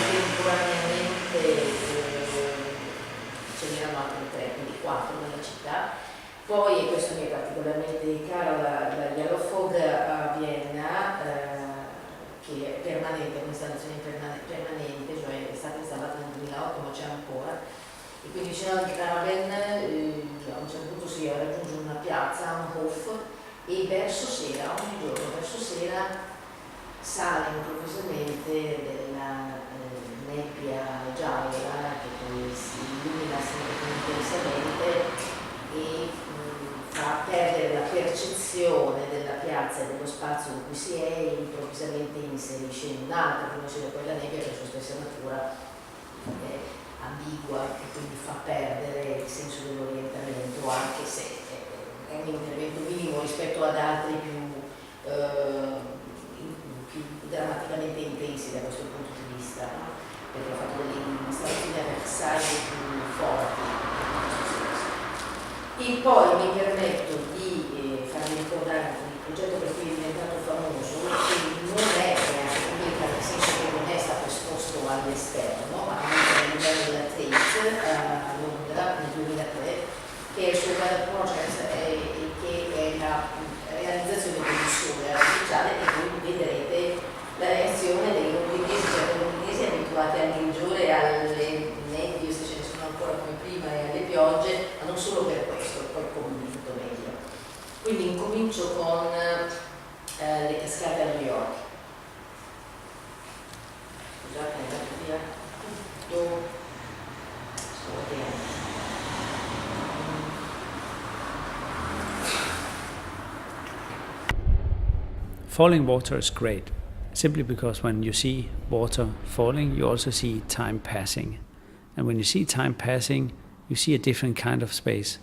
contemporaneamente ce n'erano altre 3, quindi 4 nella città. Poi, e questo mi è particolarmente caro, la Yellow Fog a Vienna, che è permanente, è un'installazione permanente, cioè è stata installata nel 2008 ma c'è ancora. E quindi vicino al Graben a un certo punto si raggiunge una piazza, un Hof, e verso sera, ogni giorno verso sera, sale improvvisamente della nebbia gialla che poi si illumina sempre intensamente e fa perdere la percezione della piazza e dello spazio in cui si è e improvvisamente inserisce in un'altra, come c'è quella nebbia che è la sua stessa natura è ambigua e quindi fa perdere il senso dell'orientamento, anche se è un intervento minimo rispetto ad altri più drammaticamente intensi da questo punto di vista, no? Perché ha fatto delle installazioni a Versailles più forti. E poi mi permetto di farvi ricordare il progetto per cui è diventato famoso, che non è arte pubblica, nel senso che non è stato esposto all'esterno, ma che è il suo weather project e che è la realizzazione di un sole artificiale, e voi vedrete la reazione dei londinesi, cioè i londinesi abituati al grigio e alle nebbie, se ce ne sono ancora come prima, e alle piogge, ma non solo per questo, poi commento meglio. Quindi incomincio con le cascate a New York. Scusate, è andato via tutto. Falling water is great, simply because when you see water falling, you also see time passing. And when you see time passing, you see a different kind of space,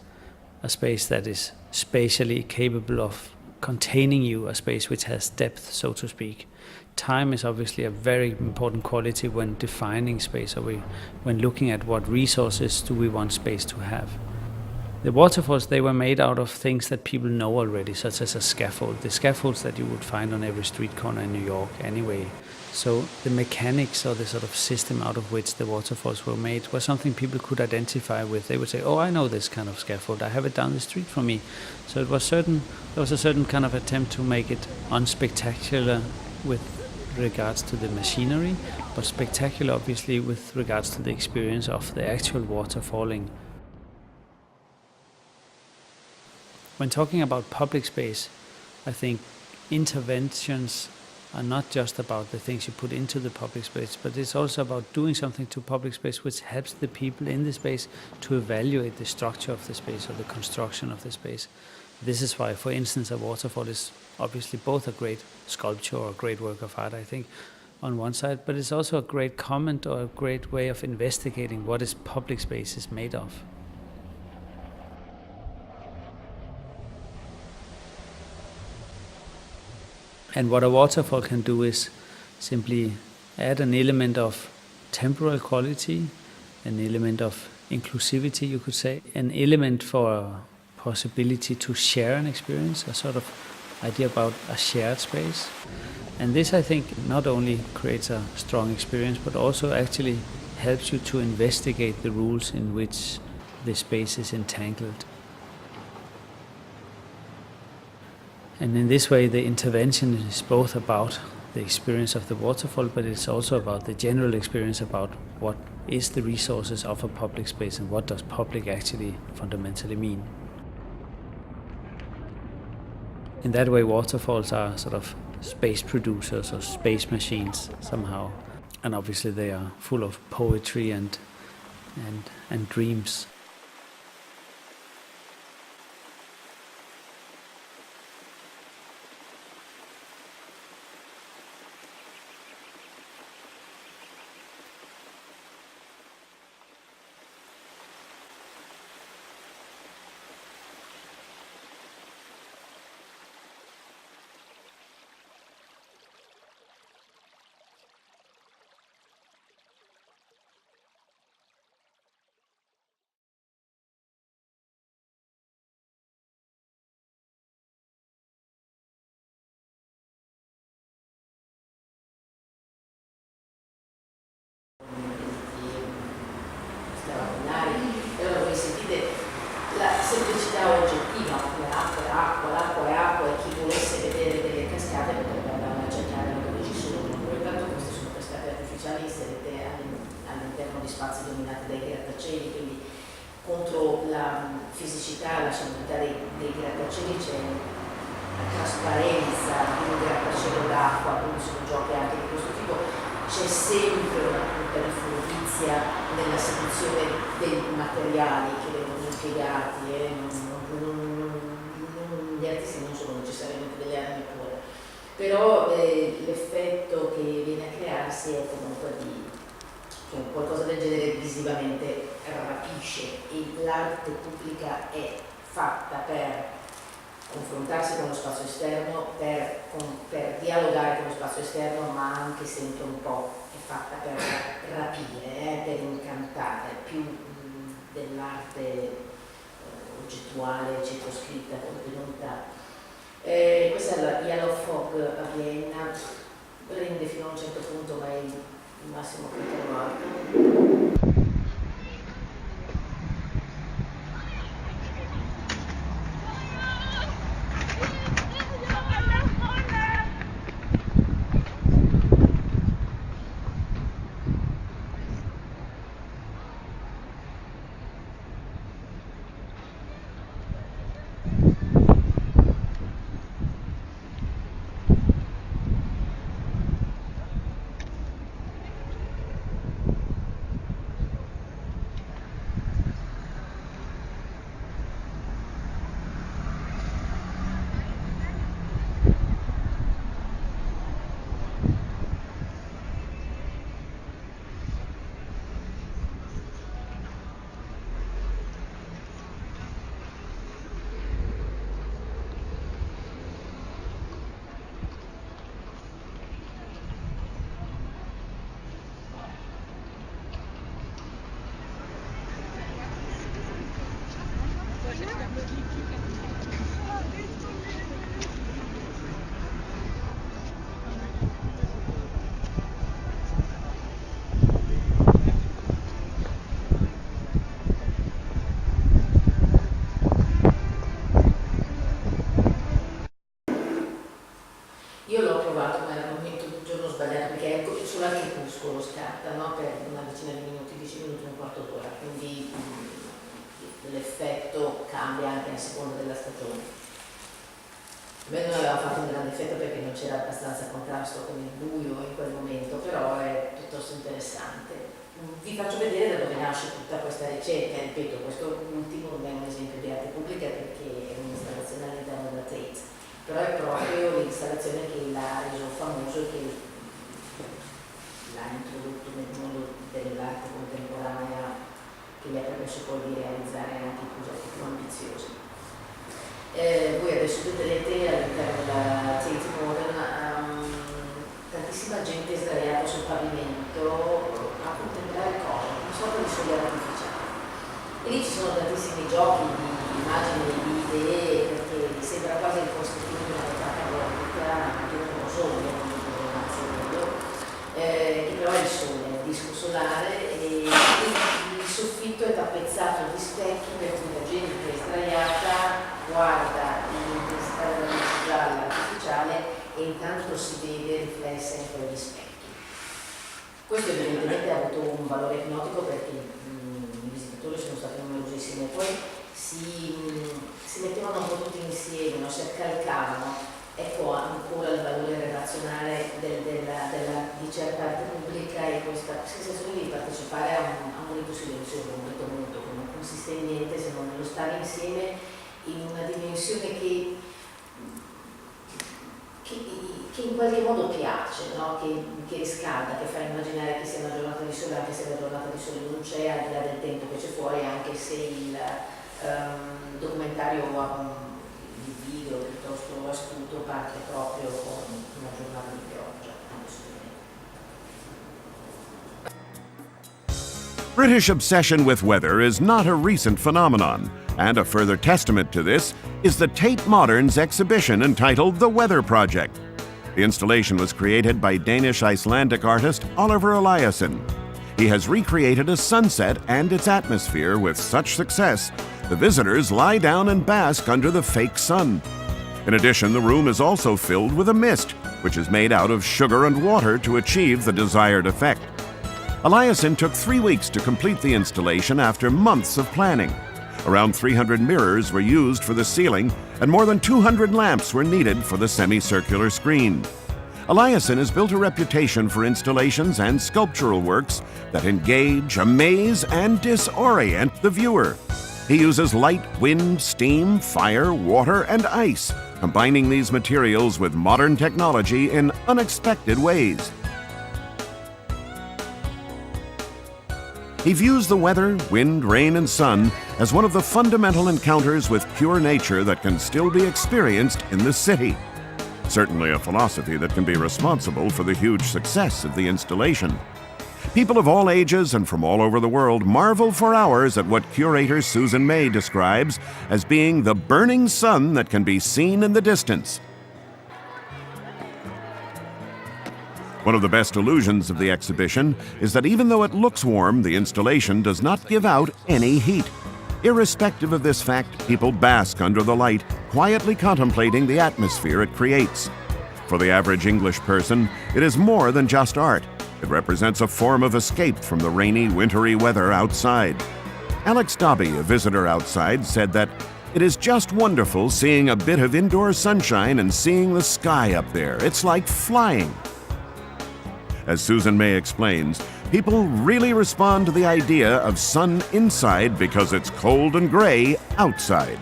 a space that is spatially capable of containing you, a space which has depth, so to speak. Time is obviously a very important quality when defining space, or when looking at what resources do we want space to have. The waterfalls, they were made out of things that people know already, such as a scaffold. The scaffolds that you would find on every street corner in New York anyway. So the mechanics, or the sort of system out of which the waterfalls were made, was something people could identify with. They would say, oh, I know this kind of scaffold, I have it down the street from me. So there was a certain kind of attempt to make it unspectacular with regards to the machinery, but spectacular obviously with regards to the experience of the actual water falling. When talking about public space, I think interventions are not just about the things you put into the public space, but it's also about doing something to public space which helps the people in the space to evaluate the structure of the space or the construction of the space. This is why, for instance, a waterfall is obviously both a great sculpture or a great work of art, I think, on one side, but it's also a great comment or a great way of investigating what is public space is made of. And what a waterfall can do is simply add an element of temporal quality, an element of inclusivity, you could say, an element for a possibility to share an experience, a sort of idea about a shared space. And this, I think, not only creates a strong experience, but also actually helps you to investigate the rules in which the space is entangled. And in this way, the intervention is both about the experience of the waterfall, but it's also about the general experience about what is the resources of a public space and what does public actually fundamentally mean. In that way, waterfalls are sort of space producers or space machines somehow. And obviously they are full of poetry and dreams. semplicità oggettiva, l'acqua è acqua, e chi volesse vedere delle cascate potrebbe andare a cercare dove ci sono. Intanto queste sono cascate artificiali inserite all'interno di spazi dominati dai grattacieli, quindi contro la fisicità, la solidità dei grattacieli c'è la trasparenza di un grattacielo d'acqua, quindi sono giochi anche di questo tipo. C'è sempre una punta di furbizia nella selezione dei materiali che vengono impiegati, gli artisti non sono necessariamente delle armi pure, però l'effetto che viene a crearsi è comunque qualcosa del genere visivamente rapisce, e l'arte pubblica è fatta per confrontarsi con lo spazio esterno, per dialogare con lo spazio esterno, ma anche sempre un po' è fatta per rapire, per incantare, più dell'arte oggettuale, circoscritta, contenuta. Questa è la Yellow Fog a Vienna, rende fino a un certo punto, ma è il massimo che ho trovato. della stagione. A me non aveva fatto un grande effetto perché non c'era abbastanza contrasto con il buio in quel momento, però è piuttosto interessante. Vi faccio vedere da dove nasce tutta questa ricerca, ripeto, questo ultimo non è un esempio di arte pubblica perché è un'installazione all'interno della Tate, però è proprio l'installazione che l'ha reso famoso e che l'ha introdotto nel mondo dell'arte contemporanea, che gli ha permesso poi di realizzare anche i progetti più ambiziosi. Voi adesso vedrete all'interno della Tate Modern tantissima gente sdraiata sul pavimento a contemplare cose, una sorta di sole artificiale. E lì ci sono tantissimi giochi di immagini e di idee, perché sembra quasi il costruire di una vetrata vortica di uno sole, che però è il sole, è il disco solare, e il soffitto è tappezzato di specchi per cui la gente sdraiata guarda l'intensità della luce gialla artificiale e intanto si vede riflessa in quegli specchi. Questo evidentemente ha avuto un valore ipnotico perché i visitatori sono stati numerosissimi e poi si mettevano un po' tutti insieme, no? Si accalcavano. Ecco ancora il valore relazionale di certa arte pubblica e questa sensazione di partecipare a un rito silenzioso, un rito muto, che non consiste in niente se non nello stare insieme in una dimensione che in qualche modo piace, no? che riscalda, che fa immaginare che sia una giornata di sole, anche se la giornata di sole non c'è, al di là del tempo che c'è fuori, anche se il documentario di video piuttosto astuto parte proprio con una giornata di pioggia. British obsession with weather is not a recent phenomenon, and a further testament to this is the Tate Modern's exhibition entitled The Weather Project. The installation was created by Danish-Icelandic artist Oliver Eliasson. He has recreated a sunset and its atmosphere with such success, the visitors lie down and bask under the fake sun. In addition, the room is also filled with a mist, which is made out of sugar and water to achieve the desired effect. Eliasson took 3 weeks to complete the installation after months of planning. Around 300 mirrors were used for the ceiling, and more than 200 lamps were needed for the semicircular screen. Eliasson has built a reputation for installations and sculptural works that engage, amaze, and disorient the viewer. He uses light, wind, steam, fire, water, and ice, combining these materials with modern technology in unexpected ways. He views the weather, wind, rain, and sun as one of the fundamental encounters with pure nature that can still be experienced in the city. Certainly a philosophy that can be responsible for the huge success of the installation. People of all ages and from all over the world marvel for hours at what curator Susan May describes as being the burning sun that can be seen in the distance. One of the best illusions of the exhibition is that even though it looks warm, the installation does not give out any heat. Irrespective of this fact, people bask under the light, quietly contemplating the atmosphere it creates. For the average English person, it is more than just art. It represents a form of escape from the rainy, wintry weather outside. Alex Dobby, a visitor outside, said that it is just wonderful seeing a bit of indoor sunshine and seeing the sky up there. It's like flying. As Susan May explains, people really respond to the idea of sun inside because it's cold and gray outside.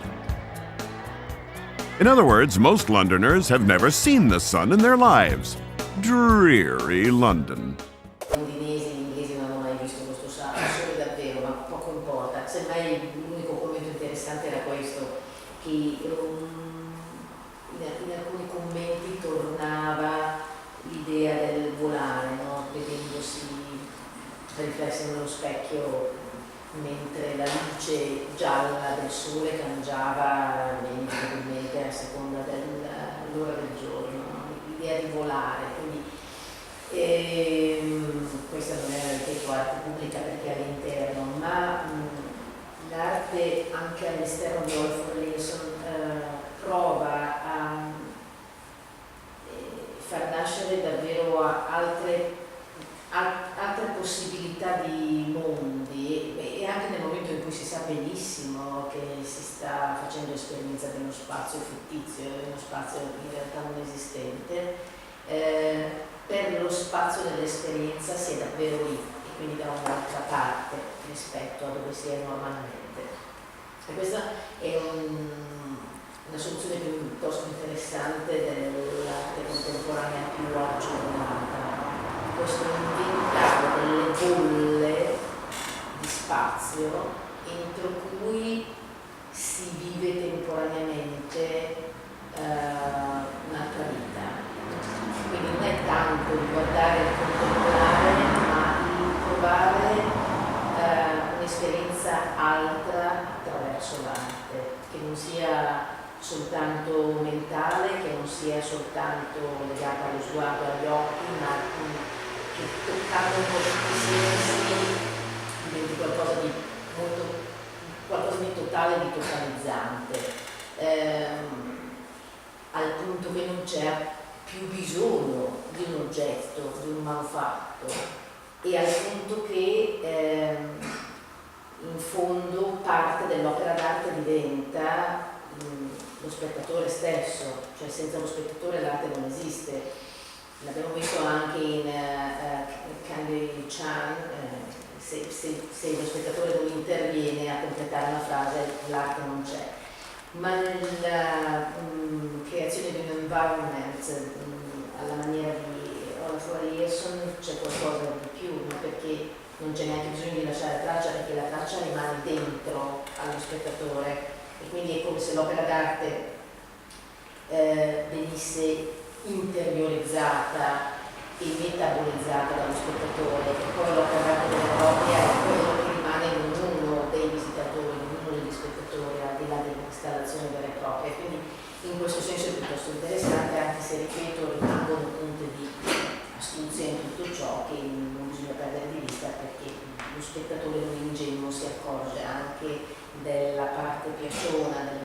In other words, most Londoners have never seen the sun in their lives. Dreary London. Londinesi, inglesi non hanno mai visto questo sole davvero, ma poco importa. Semmai l'unico commento interessante era questo, che in alcuni commenti tornava l'idea del volare, no? Vedendosi riflessi nello specchio mentre la luce gialla del sole cangiava inevitabilmente a seconda dell'ora del giorno, no? L'idea di volare, quindi questa non è ripeto arte pubblica perché è all'interno, ma l'arte anche all'esterno di Olford Linson prova a far nascere davvero altre possibilità di mondi e anche nel momento in cui si sa benissimo che si sta facendo esperienza del uno spazio fittizio, è uno spazio in realtà non esistente, per lo spazio dell'esperienza si è davvero lì e quindi da un'altra parte rispetto a dove si è normalmente. E questa è una soluzione piuttosto interessante dell'arte contemporanea più aggiornata. Questo inventare delle bolle di spazio entro cui si vive temporaneamente un'altra vita. Quindi non è tanto il guardare il contemporaneo, ma il provare un'esperienza altra attraverso l'arte, che non sia soltanto mentale, che non sia soltanto legata allo sguardo, agli occhi, ma che toccando un po' tutti i sensi diventi qualcosa di totale, di totalizzante, al punto che non c'è più bisogno di un oggetto, di un manufatto, e al punto che in fondo parte dell'opera d'arte diventa lo spettatore stesso, cioè senza lo spettatore l'arte non esiste. L'abbiamo visto anche in Candy Chan, se lo spettatore non interviene a completare una frase l'arte non c'è. Ma nella creazione di un environment alla maniera di Olafur Eliasson c'è qualcosa di più, ma perché non c'è neanche bisogno di lasciare traccia, perché la traccia rimane dentro allo spettatore e quindi è come se l'opera d'arte venisse interiorizzata e metabolizzata dallo spettatore, e poi l'opera d'arte vera e propria è quello che rimane in ognuno dei visitatori, in ognuno degli spettatori, al di là dell'installazione vera e propria. Quindi in questo senso è piuttosto interessante, anche se ripeto rimangono punti di astuzia in tutto ciò che non bisogna perdere di vista, perché lo spettatore non ingenuo si accorge anche della parte piaciona,